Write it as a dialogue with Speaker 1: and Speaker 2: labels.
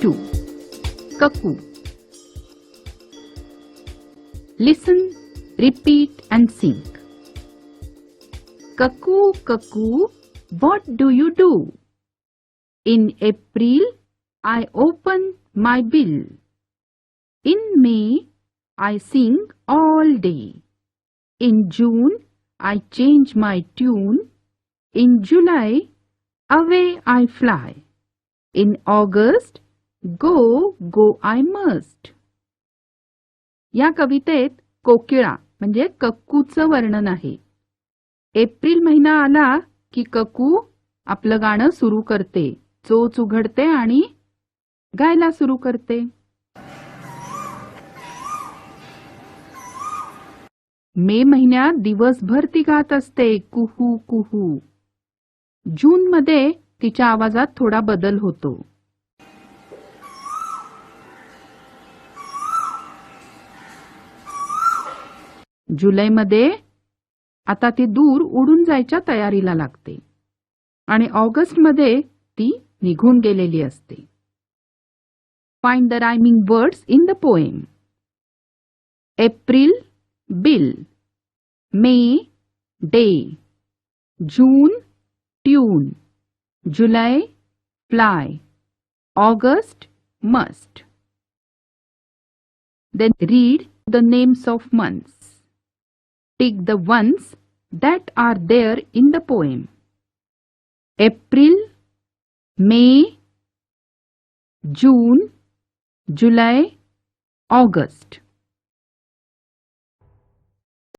Speaker 1: 2. Cuckoo. Listen, repeat and sing. Cuckoo, cuckoo, what do you do? In April, I open my bill. In May, I sing all day. In June, I change my tune. In July, away I fly. In August, go, go I must. या कवितेत कोकिळा म्हणजे कक्कूचं वर्णन आहे. April महिना आला की cuckoo आपलं गाणं सुरू करते, चोच उघडते आणि गायला सुरू करते. मे महिन्यात दिवसभर ती गात असते, कुहू कुहू. जून मध्ये तिच्या आवाजात थोडा बदल होतो. जुलैमध्ये आता ती दूर उडून जायच्या तयारीला लागते आणि ऑगस्टमध्ये ती निघून गेलेली असते. Find the rhyming words in the poem. April bill, may day, June tune, July fly, August must. Then read the names of months. Tick the ones that are there in the poem. April, May, June, July, August.